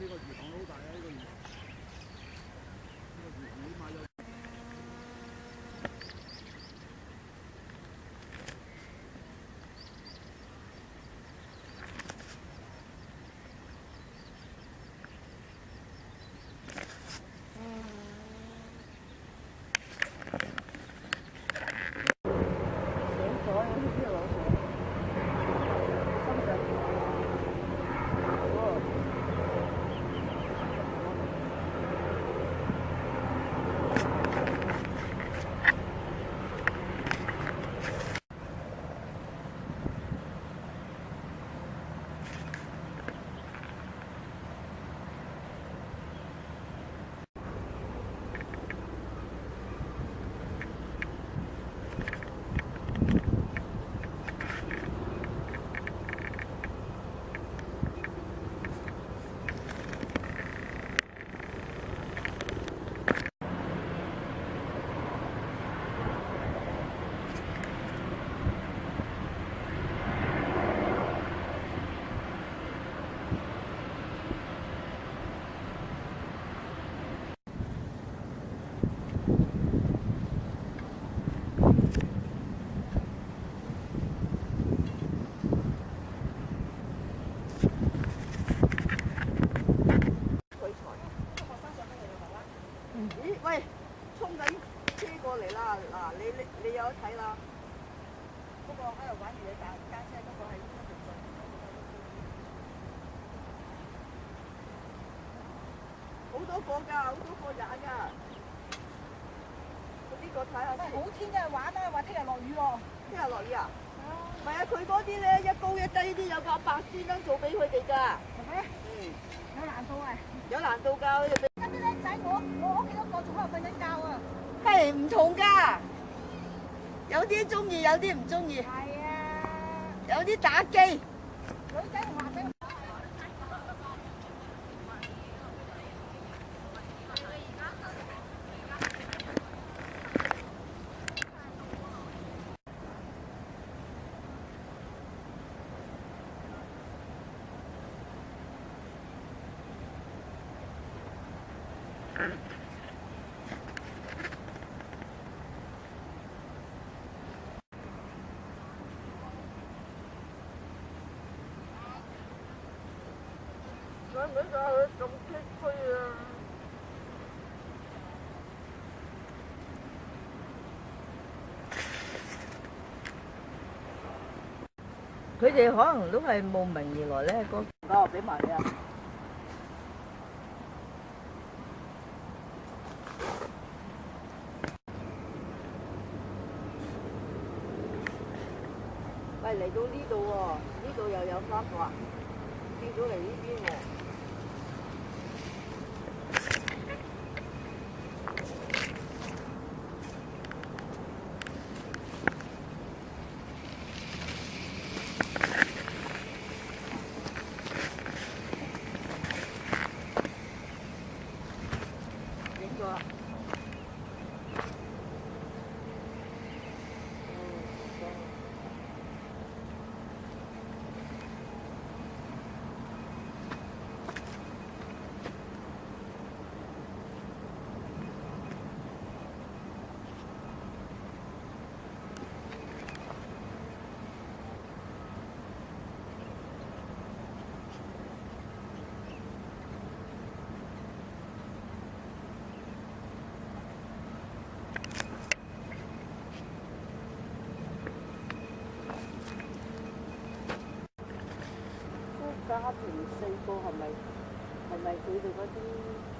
呢個魚塘好大啊！呢個魚塘，呢個魚塘起碼有。喂，衝緊車過嚟啦！嗱，你有得睇啦。嗰個喺度玩住你架車，嗰個係應該直進。好多個㗎，好多個踩㗎。呢個睇下先。好天嘅玩啦，話聽日落雨喎。聽日落雨啊？唔係啊，佢嗰啲咧一高一低啲，有個伯專登做俾佢哋㗎。係咩？嗯。有難度啊！有難度㗎，啲僆仔，我屋企嗰個仲喺度瞓緊覺啊！係唔同㗎，有啲中意，有啲唔中意。係啊，有啲打機。女仔同男仔。想唔想去咁崎嶇啊？佢哋可能都係慕名而來咧，嗰個俾埋你啊！喂，嚟到呢度喎，呢度又有花㗎，變咗嚟呢邊喎。庭4個係咪佢哋嗰啲？